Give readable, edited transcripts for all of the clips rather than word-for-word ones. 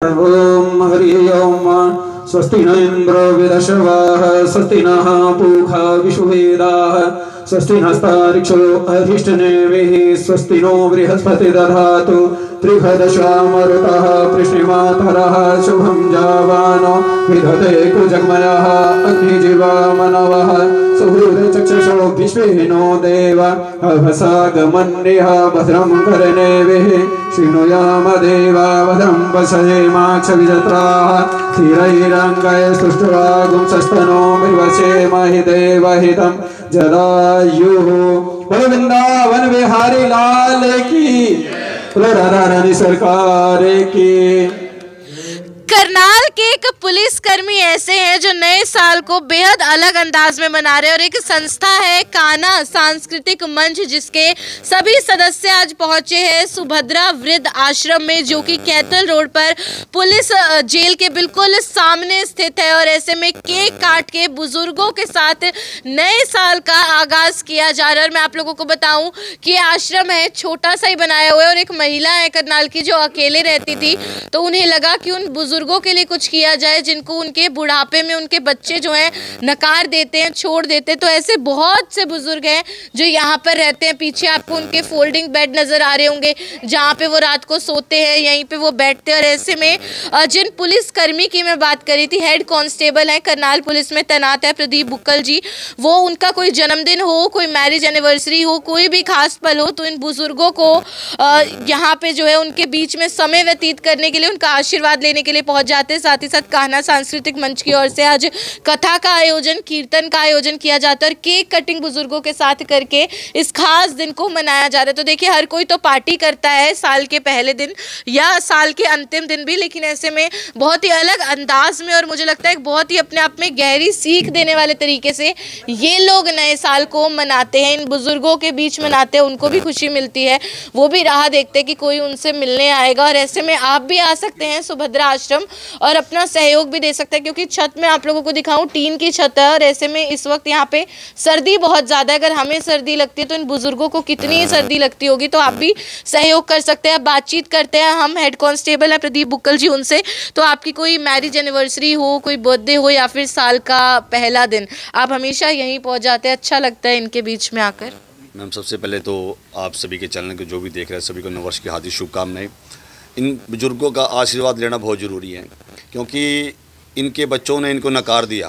ओम हरि ओम। स्वस्ति न इंद्रो विदशवाः स्वस्ति नः पूषा विश्ववेदाः स्वस्ति नस्तार्क्ष्यो अरिष्टनेमिः स्वस्ति नो बृहस्पति दधातु त्रिभदशामरुतः पृष्णिमातरः शुभं जावानो विदधते कुजग्मयः अग्निजीवा मनवः सुहृदचक्षुषो विश्वेनो देव अभसागमन्यः भद्रं कर्णेभिः शृणुयाम देवा भद्रं पश्येमाक्षविजत्राः स्थिरैरङ्गै स्तुष्ट्वागुंसस्तनो विवशेमहि देवहितं जदायुः। वृंदावन बिहारी लाल की, रानी सरकार की। करनाल के एक पुलिसकर्मी ऐसे हैं जो नए साल को बेहद अलग अंदाज में मना रहे हैं और एक संस्था है कान्हा सांस्कृतिक मंच जिसके सभी सदस्य आज पहुंचे हैं सुभद्रा वृद्ध आश्रम में जो कि कैथल रोड पर पुलिस जेल के बिल्कुल सामने स्थित है। और ऐसे में केक काट के बुजुर्गों के साथ नए साल का आगाज किया जा रहा है। और मैं आप लोगों को बताऊं कि आश्रम है, छोटा सा ही बनाया हुआ है और एक महिला है करनाल की जो अकेले रहती थी, तो उन्हें लगा कि उन बुजुर्गों के लिए कुछ किया जाए जिनको उनके बुढ़ापे में उनके बच्चे जो हैं नकार देते हैं, छोड़ देते हैं। तो ऐसे बहुत से बुजुर्ग हैं जो यहाँ पर रहते हैं। पीछे आपको उनके फोल्डिंग बेड नजर आ रहे होंगे जहाँ पे वो रात को सोते हैं, यहीं पे वो बैठते हैं। और ऐसे में जिन पुलिसकर्मी की मैं बात करी थी, हेड कांस्टेबल है करनाल पुलिस में तैनात है प्रदीप बुक्कल जी, वो उनका कोई जन्मदिन हो, कोई मैरिज एनिवर्सरी हो, कोई भी खास पल हो, तो इन बुजुर्गों को यहाँ पे जो है उनके बीच में समय व्यतीत करने के लिए, उनका आशीर्वाद लेने के लिए पहुंच जाते हैं। साथ ही साथ कान्हा सांस्कृतिक मंच की ओर से आज कथा का आयोजन, कीर्तन का आयोजन किया जाता है और केक कटिंग बुजुर्गों के साथ करके इस खास दिन को मनाया जा रहा है। तो देखिए, हर कोई तो पार्टी करता है साल के पहले दिन या साल के अंतिम दिन भी, लेकिन ऐसे में बहुत ही अलग अंदाज में और मुझे लगता है बहुत ही अपने आप में गहरी सीख देने वाले तरीके से ये लोग नए साल को मनाते हैं, इन बुजुर्गों के बीच मनाते हैं। उनको भी खुशी मिलती है, वो भी राह देखते हैं कि कोई उनसे मिलने आएगा। और ऐसे में आप भी आ सकते हैं सुभद्रा आश्रम और अपना सहयोग भी दे सकते हैं, क्योंकि छत में आप लोगों को दिखाऊं टीन की छत है और ऐसे में इस वक्त यहाँ पे सर्दी बहुत ज़्यादा है। अगर हमें सर्दी लगती है तो इन बुजुर्गों को कितनी सर्दी लगती होगी। तो आप भी सहयोग कर सकते हैं। बातचीत करते हैं हम हेड कांस्टेबल है प्रदीप बुक्कल जी उनसे। तो आपकी कोई मैरिज एनिवर्सरी हो, कोई बर्थडे हो या फिर साल का पहला दिन, आप हमेशा यहीं पहुँच जाते हैं, अच्छा लगता है इनके बीच में आकर। मैम, सबसे पहले तो आप सभी के चैनल के जो भी देख रहे हैं सभी को नववर्ष की हार्दिक शुभकामनाएं। इन बुजुर्गों का आशीर्वाद लेना बहुत ज़रूरी है, क्योंकि इनके बच्चों ने इनको नकार दिया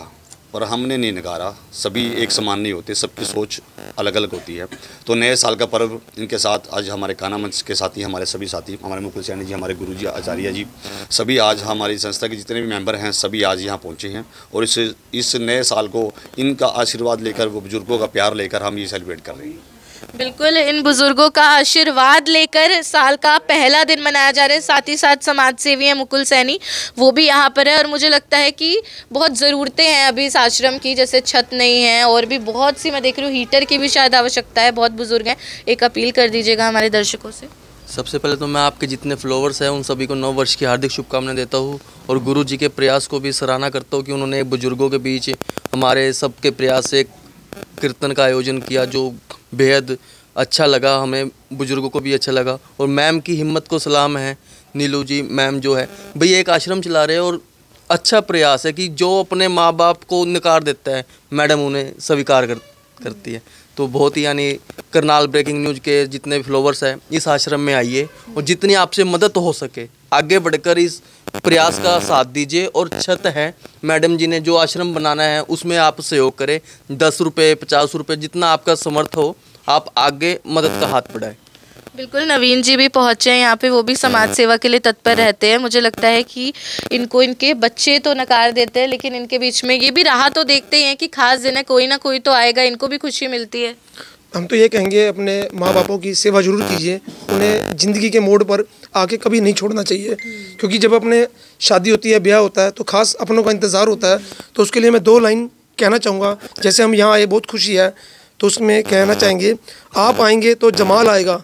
और हमने नहीं नकारा। सभी एक समान नहीं होते, सबकी सोच अलग अलग होती है। तो नए साल का पर्व इनके साथ आज हमारे कान्हा मंच के साथी, हमारे सभी साथी, हमारे मुकुल सैनी जी, हमारे गुरु जी आचार्य जी, सभी आज हमारी संस्था के जितने भी मेंबर हैं सभी आज यहाँ पहुँचे हैं। और इस नए साल को इनका आशीर्वाद लेकर, वो बुजुर्गों का प्यार लेकर हम ये सेलिब्रेट कर रहे हैं। बिल्कुल, इन बुजुर्गों का आशीर्वाद लेकर साल का पहला दिन मनाया जा रहा है। साथ ही साथ समाज सेवी हैं मुकुल सैनी, वो भी यहाँ पर है। और मुझे लगता है कि बहुत ज़रूरतें हैं अभी इस आश्रम की, जैसे छत नहीं है और भी बहुत सी, मैं देख रही हूँ हीटर की भी शायद आवश्यकता है। बहुत बुजुर्ग हैं, एक अपील कर दीजिएगा हमारे दर्शकों से। सबसे पहले तो मैं आपके जितने फॉलोवर्स हैं उन सभी को नव वर्ष की हार्दिक शुभकामनाएं देता हूँ और गुरु जी के प्रयास को भी सराहना करता हूँ कि उन्होंने बुजुर्गों के बीच हमारे सबके प्रयास से कीर्तन का आयोजन किया, जो बेहद अच्छा लगा, हमें बुजुर्गों को भी अच्छा लगा। और मैम की हिम्मत को सलाम है, नीलू जी मैम जो है भैया एक आश्रम चला रहे हैं और अच्छा प्रयास है कि जो अपने माँ बाप को नकार देता है मैडम उन्हें स्वीकार करती है। तो बहुत ही, यानी करनाल ब्रेकिंग न्यूज़ के जितने फॉलोवर्स हैं इस आश्रम में आइए और जितनी आपसे मदद हो सके आगे बढ़कर इस प्रयास का साथ दीजिए। और छत है, मैडम जी ने जो आश्रम बनाना है उसमें आप सहयोग करें, 10 रुपये 50 रुपये जितना आपका समर्थ हो, आप आगे मदद का हाथ बढ़ाएं। बिल्कुल, नवीन जी भी पहुंचे हैं यहाँ पे, वो भी समाज सेवा के लिए तत्पर रहते हैं। मुझे लगता है कि इनको इनके बच्चे तो नकार देते हैं, लेकिन इनके बीच में ये भी राह तो देखते हैं कि खास दिन है, कोई ना कोई तो आएगा, इनको भी खुशी मिलती है। हम तो ये कहेंगे अपने माँ बापों की सेवा जरूर कीजिए, उन्हें ज़िंदगी के मोड़ पर आके कभी नहीं छोड़ना चाहिए, क्योंकि जब अपने शादी होती है, ब्याह होता है, तो खास अपनों का इंतज़ार होता है। तो उसके लिए मैं 2 लाइन कहना चाहूँगा। जैसे हम यहाँ आए, बहुत खुशी है, तो उसमें कहना चाहेंगे, आप आएंगे तो जमाल आएगा,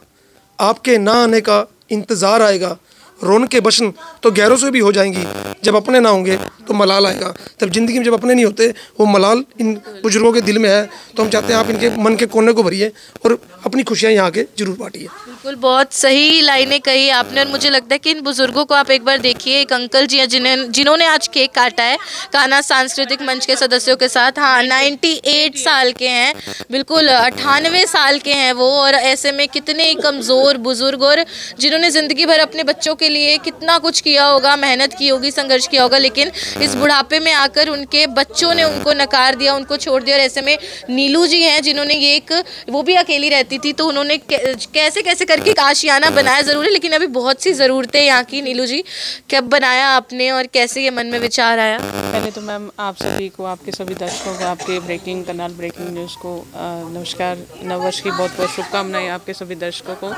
आपके ना आने का इंतज़ार आएगा, रौनक के बशन तो गैरों से भी हो जाएंगी, जब अपने ना होंगे तो मलाल आएगा। तब ज़िंदगी में जब अपने नहीं होते, वो मलाल इन बुजुर्गों के दिल में है। तो हम चाहते हैं आप इनके मन के कोने को भरिए और अपनी खुशियाँ यहाँ के जरूर बांटिए। बिल्कुल, बहुत सही लाइनें कही आपने और मुझे लगता है कि इन बुजुर्गों को आप एक बार देखिए। एक अंकल जी हैं जिन्होंने आज केक काटा है कान्हा सांस्कृतिक मंच के सदस्यों के साथ। हाँ, 98 साल के हैं, बिल्कुल 98 साल के हैं वो। और ऐसे में कितने कमज़ोर बुजुर्ग, और जिन्होंने ज़िंदगी भर अपने बच्चों के लिए कितना कुछ किया होगा, मेहनत की होगी, संघर्ष किया होगा, लेकिन इस बुढ़ापे में आकर उनके बच्चों ने उनको नकार दिया, उनको छोड़ दिया। और ऐसे में नीलू जी हैं जिन्होंने ये वो भी अकेली रहती थी, तो उन्होंने कैसे कैसे करके एक आशियाना बनाया ज़रूर है, लेकिन अभी बहुत सी ज़रूरतें यहाँ की। नीलू जी, कब बनाया आपने और कैसे ये मन में विचार आया? पहले तो मैम आप सभी को, आपके सभी दर्शकों को, आपके ब्रेकिंग न्यूज़ को नमस्कार। नववर्ष की बहुत बहुत शुभकामनाएं आपके सभी दर्शकों को।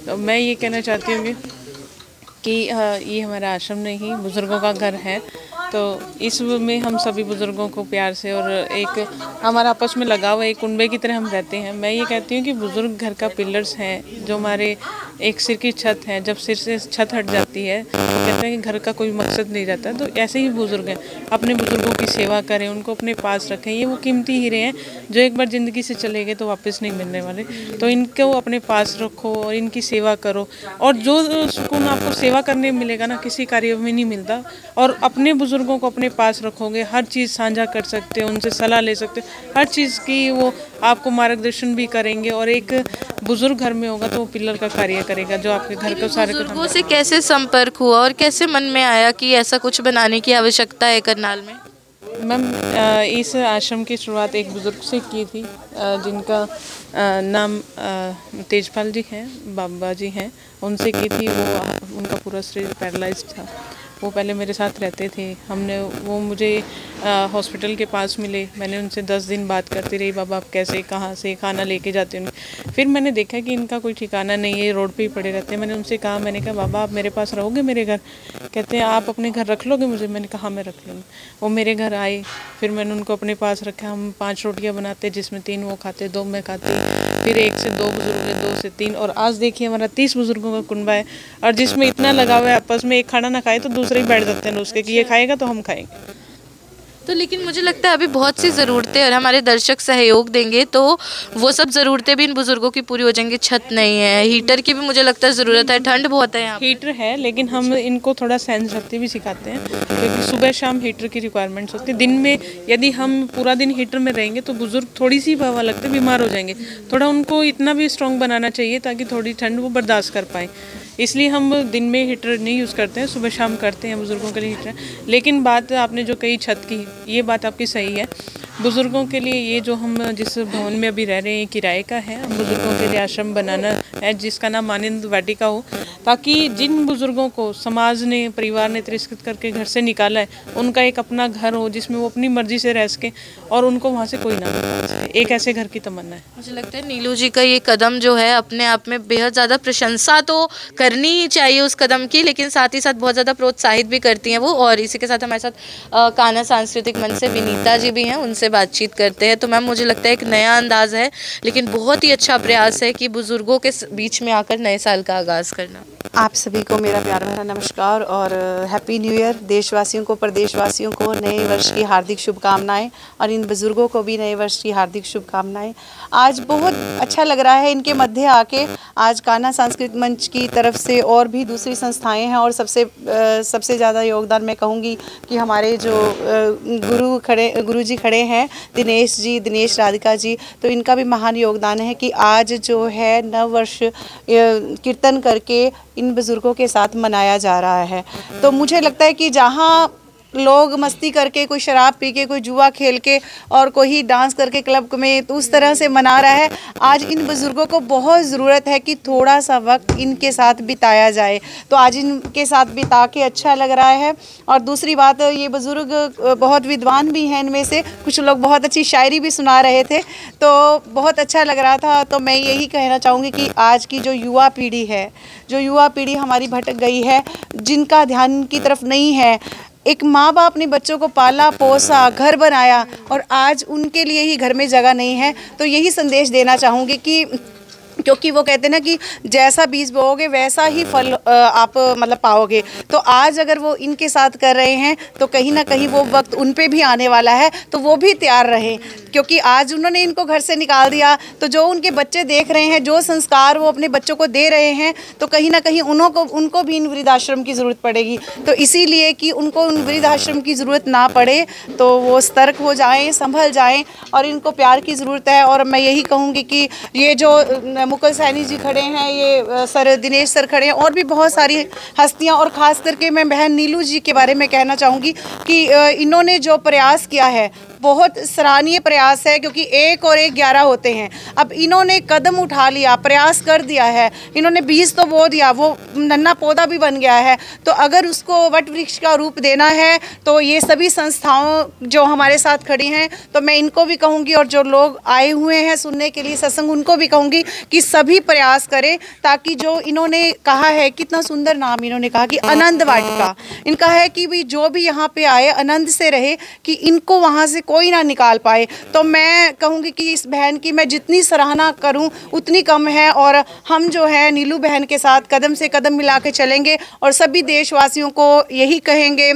तो मैं ये कहना चाहती हूँ कि ये हमारा आश्रम नहीं, बुज़ुर्गों का घर है। तो इस में हम सभी बुज़ुर्गों को प्यार से और एक हमारा आपस में लगाव है, एक कुनबे की तरह हम रहते हैं। मैं ये कहती हूँ कि बुज़ुर्ग घर का पिलर्स हैं, जो हमारे एक सिर की छत है। जब सिर से छत हट जाती है तो कहते हैं कि घर का कोई मकसद नहीं रहता। तो ऐसे ही बुज़ुर्ग हैं, अपने बुज़ुर्गों की सेवा करें, उनको अपने पास रखें। ये वो कीमती हीरे हैं जो एक बार ज़िंदगी से चले गए तो वापस नहीं मिलने वाले। तो इनको अपने पास रखो और इनकी सेवा करो, और जो सुकून आपको सेवा करने में मिलेगा ना, किसी कार्य में नहीं मिलता। और अपने बुज़ुर्गों को अपने पास रखोगे, हर चीज़ साझा कर सकते हो, उनसे सलाह ले सकते हो, हर चीज़ की वो आपको मार्गदर्शन भी करेंगे। और एक बुज़ुर्ग घर में होगा तो वो पिलर का कार्य करेगा, जो आपके घर को सारे बुजुर्गों से कैसे संपर्क हुआ और कैसे मन में आया कि ऐसा कुछ बनाने की आवश्यकता है करनाल में? मैम, इस आश्रम की शुरुआत एक बुज़ुर्ग से की थी, जिनका नाम तेजपाल जी हैं, बाबा जी हैं, उनसे की थी। वो उनका पूरा शरीर पैरालाइज था। वो पहले मेरे साथ रहते थे। वो मुझे हॉस्पिटल के पास मिले। मैंने उनसे 10 दिन बात करती रही, बाबा आप कैसे, कहाँ से खाना लेके जाते हैं। फिर मैंने देखा कि इनका कोई ठिकाना नहीं है, रोड पे ही पड़े रहते हैं। मैंने उनसे कहा, मैंने कहा बाबा आप मेरे पास रहोगे मेरे घर? कहते हैं आप अपने घर रख लोगे मुझे? मैंने कहा मैं रख लूँगी। वो मेरे घर आए, फिर मैंने उनको अपने पास रखा। हम 5 रोटियाँ बनाते, जिसमें 3 वो खाते, 2 मैं खाती। फिर 1 से 2 बुजुर्ग है, 2 से 3, और आज देखिए हमारा 30 बुजुर्गों का कुनबा है। और जिसमें इतना लगाव है आपस में, एक खाना ना खाए तो दूसरे ही बैठ जाते हैं उसके कि ये खाएगा तो हम खाएंगे। तो लेकिन मुझे लगता है अभी बहुत सी ज़रूरतें, और हमारे दर्शक सहयोग देंगे तो वो सब ज़रूरतें भी इन बुज़ुर्गों की पूरी हो जाएंगी। छत नहीं है, हीटर की भी मुझे लगता है ज़रूरत है, ठंड बहुत है यहाँ। हीटर है, लेकिन हम इनको थोड़ा सहन शक्ति भी सिखाते हैं, क्योंकि सुबह शाम हीटर की रिक्वायरमेंट्स होती है। दिन में यदि हम पूरा दिन हीटर में रहेंगे तो बुज़ुर्ग थोड़ी सी हवा लगते बीमार हो जाएंगे। थोड़ा उनको इतना भी स्ट्रॉन्ग बनाना चाहिए ताकि थोड़ी ठंड वो बर्दाश्त कर पाएँ। इसलिए हम दिन में हीटर नहीं यूज़ करते हैं, सुबह शाम करते हैं बुज़ुर्गों के लिए हीटर। लेकिन बात आपने जो कही छत की, ये बात आपकी सही है। बुज़ुर्गों के लिए ये जो हम जिस भवन में अभी रह रहे हैं किराए का है, हम बुज़ुर्गों के लिए आश्रम बनाना है जिसका नाम आनंद वाटिका हो, ताकि जिन बुज़ुर्गों को समाज ने, परिवार ने तिरस्कृत करके घर से निकाला है, उनका एक अपना घर हो जिसमें वो अपनी मर्जी से रह सके और उनको वहाँ से कोई ना निकाल सके। एक ऐसे घर की तमन्ना है। मुझे लगता है नीलू जी का ये कदम जो है अपने आप में बेहद ज़्यादा प्रशंसा तो करनी ही चाहिए उस कदम की, लेकिन साथ ही साथ बहुत ज़्यादा प्रोत्साहित भी करती हैं वो। और इसी के साथ हमारे साथ कान्हा सांस्कृतिक मंच से विनीता जी भी हैं, उनसे बातचीत करते हैं। तो मैम मुझे लगता है एक नया अंदाज़ है, लेकिन बहुत ही अच्छा प्रयास है कि बुज़ुर्गों के बीच में आकर नए साल का आगाज़ करना। आप सभी को मेरा प्यार भरा नमस्कार और हैप्पी न्यू ईयर। देशवासियों को, प्रदेशवासियों को नए वर्ष की हार्दिक शुभकामनाएं, और इन बुज़ुर्गों को भी नए वर्ष की हार्दिक शुभकामनाएं। आज बहुत अच्छा लग रहा है इनके मध्य आके। आज कान्हा सांस्कृतिक मंच की तरफ से और भी दूसरी संस्थाएं हैं, और सबसे ज़्यादा योगदान मैं कहूँगी कि हमारे जो गुरु जी खड़े हैं, दिनेश राधिका जी, तो इनका भी महान योगदान है कि आज जो है नव वर्ष कीर्तन करके इन बुज़ुर्गों के साथ मनाया जा रहा है। तो मुझे लगता है कि जहाँ लोग मस्ती करके, कोई शराब पी के, कोई जुआ खेल के और कोई डांस करके क्लब में तो उस तरह से मना रहा है, आज इन बुज़ुर्गों को बहुत ज़रूरत है कि थोड़ा सा वक्त इनके साथ बिताया जाए। तो आज इनके साथ बिता के अच्छा लग रहा है। और दूसरी बात, ये बुज़ुर्ग बहुत विद्वान भी हैं, इनमें से कुछ लोग बहुत अच्छी शायरी भी सुना रहे थे, तो बहुत अच्छा लग रहा था। तो मैं यही कहना चाहूँगी कि आज की जो युवा पीढ़ी है, जो युवा पीढ़ी हमारी भटक गई है, जिनका ध्यान की तरफ नहीं है, एक माँ बाप ने बच्चों को पाला पोसा, घर बनाया, और आज उनके लिए ही घर में जगह नहीं है। तो यही संदेश देना चाहूँगी कि क्योंकि वो कहते हैं ना कि जैसा बीज बोओगे वैसा ही फल आप मतलब पाओगे। तो आज अगर वो इनके साथ कर रहे हैं तो कहीं ना कहीं वो वक्त उन पे भी आने वाला है, तो वो भी तैयार रहें, क्योंकि आज उन्होंने इनको घर से निकाल दिया तो जो उनके बच्चे देख रहे हैं, जो संस्कार वो अपने बच्चों को दे रहे हैं, तो कहीं ना कहीं उनको भी इन वृद्धाश्रम की ज़रूरत पड़ेगी। तो इसीलिए कि उनको उन वृद्धाश्रम की ज़रूरत ना पड़े तो वो सतर्क हो जाएँ, संभल जाएँ, और इनको प्यार की ज़रूरत है। और मैं यही कहूँगी कि ये जो मुकुल सैनी जी खड़े हैं, ये सर दिनेश सर खड़े हैं, और भी बहुत सारी हस्तियां, और ख़ास करके मैं बहन नीलू जी के बारे में कहना चाहूँगी कि इन्होंने जो प्रयास किया है बहुत सराहनीय प्रयास है, क्योंकि 1 और 1 11 होते हैं। अब इन्होंने कदम उठा लिया, प्रयास कर दिया है, इन्होंने बीज तो बो दिया, वो नन्हा पौधा भी बन गया है। तो अगर उसको वट वृक्ष का रूप देना है तो ये सभी संस्थाओं जो हमारे साथ खड़ी हैं, तो मैं इनको भी कहूँगी, और जो लोग आए हुए हैं सुनने के लिए सत्संग, उनको भी कहूँगी कि सभी प्रयास करें, ताकि जो इन्होंने कहा है, कितना सुंदर नाम इन्होंने कहा कि आनंद वाटिका, इनका है कि भी जो भी यहाँ पे आए आनंद से रहे, कि इनको वहाँ से कोई ना निकाल पाए। तो मैं कहूँगी कि इस बहन की मैं जितनी सराहना करूँ उतनी कम है, और हम जो है नीलू बहन के साथ कदम से कदम मिला के चलेंगे, और सभी देशवासियों को यही कहेंगे,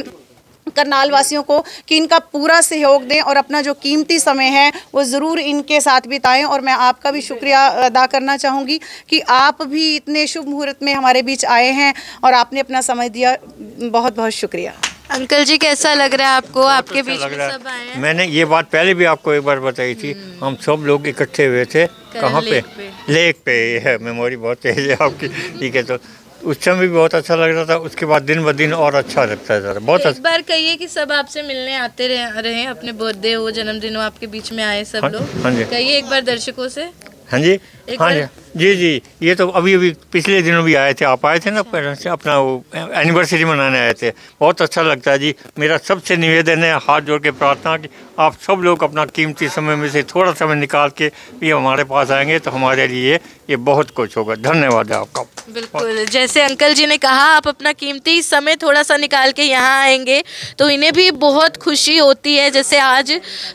करनाल वासियों को, कि इनका पूरा सहयोग दें और अपना जो कीमती समय है वो ज़रूर इनके साथ बिताएं। और मैं आपका भी शुक्रिया अदा करना चाहूँगी कि आप भी इतने शुभ मुहूर्त में हमारे बीच आए हैं और आपने अपना समय दिया, बहुत बहुत शुक्रिया। अंकल जी कैसा लग रहा है आपको? आपके बीच में सब आए हैं। मैंने ये बात पहले भी आपको एक बार बताई थी, हम सब लोग इकट्ठे हुए थे। कहाँ पे? लेक पे। है मेमोरी बहुत तेज है आपकी, ठीक है। तो उस समय भी बहुत अच्छा लग रहा था, उसके बाद दिन ब दिन और अच्छा लगता है ज़रा, बहुत अच्छा। एक बार कहिए कि सब आपसे मिलने आते रहे, अपने बर्थडे हो, जन्मदिन हो, आपके बीच में आए सब लोग। हाँ जी, कहिए एक बार दर्शकों से। हाँ जी, हाँ जी, जी जी। ये तो अभी पिछले दिनों भी आए थे, आप आए थे ना, पेरेंट्स अपना वो एनिवर्सरी मनाने आए थे, बहुत अच्छा लगता है जी। मेरा सबसे निवेदन है, हाथ जोड़ के प्रार्थना कि आप सब लोग अपना कीमती समय में से थोड़ा समय निकाल के भी हमारे पास आएंगे तो हमारे लिए ये बहुत कुछ होगा। धन्यवाद है आपका। बिल्कुल, जैसे अंकल जी ने कहा, आप अपना कीमती समय थोड़ा सा निकाल के यहाँ आएंगे तो इन्हें भी बहुत खुशी होती है। जैसे आज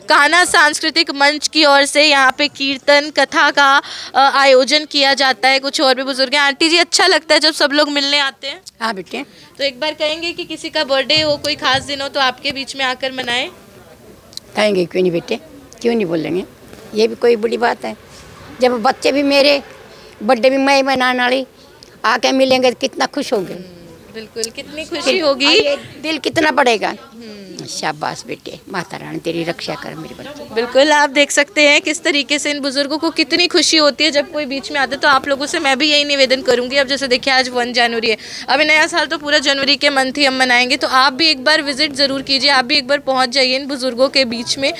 कान्हा सांस्कृतिक मंच की ओर से यहाँ पे कीर्तन कथा का आयोजन किया जाता है, कुछ और भी बुजुर्ग हैं। आंटी जी, अच्छा लगता है जब सब लोग मिलने आते हैं? हाँ बेटे। तो एक बार कहेंगे कि किसी का बर्थडे हो, कोई खास दिन हो, तो आपके बीच में आकर मनाएं? कहेंगे, क्यों नहीं बेटे, क्यों नहीं बोलेंगे, ये भी कोई बड़ी बात है। जब बच्चे भी मेरे बर्थडे भी मैं मनाने वाली आके मिलेंगे तो कितना खुश होंगे। बिल्कुल, कितनी खुशी होगी, दिल कितना बढ़ेगा। शाबाश बेटे, माता रानी तेरी रक्षा कर मेरे बच्चे। बिल्कुल, आप देख सकते हैं किस तरीके से इन बुजुर्गों को कितनी खुशी होती है जब कोई बीच में आता है। तो आप लोगों से मैं भी यही निवेदन करूंगी। अब जैसे देखिए आज 1 जनवरी है, अभी नया साल तो पूरा जनवरी के मंथ ही हम मनाएंगे, तो आप भी एक बार विजिट ज़रूर कीजिए, आप भी एक बार पहुँच जाइए इन बुजुर्गों के बीच में।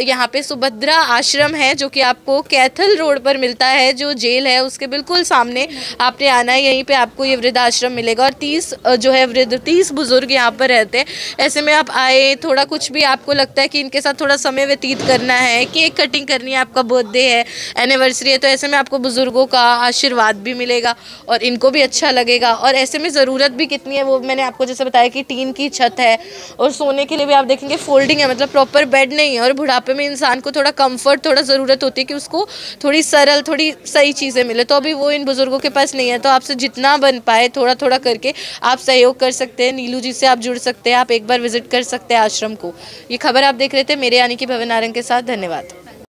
यहाँ पे सुभद्रा आश्रम है जो कि आपको कैथल रोड पर मिलता है, जो जेल है उसके बिल्कुल सामने आपने आना है, यहीं पर आपको ये वृद्धाश्रम मिलेगा। और 30 बुजुर्ग यहाँ पर रहते हैं। ऐसे में आप आए, थोड़ा कुछ भी आपको लगता है कि इनके साथ थोड़ा समय व्यतीत करना है, केक कटिंग करनी है, आपका बर्थडे है, एनिवर्सरी है, तो ऐसे में आपको बुजुर्गों का आशीर्वाद भी मिलेगा और इनको भी अच्छा लगेगा। और ऐसे में ज़रूरत भी कितनी है, वो मैंने आपको जैसे बताया कि टीन की छत है, और सोने के लिए भी आप देखेंगे फोल्डिंग है, मतलब प्रॉपर बेड नहीं है। और बुढ़ापे में इंसान को थोड़ा कम्फर्ट, थोड़ा ज़रूरत होती है कि उसको थोड़ी सरल, थोड़ी सही चीज़ें मिले, तो अभी वो इन बुजुर्गों के पास नहीं है। तो आपसे जितना बन पाए थोड़ा थोड़ा करके आप सहयोग कर सकते हैं। नीलू जी से आप जुड़ सकते हैं, आप एक बार विजिट कर सकते हैं आश्रम को। ये खबर आप देख रहे थे मेरे यानी कि भवन नारंग के साथ। धन्यवाद।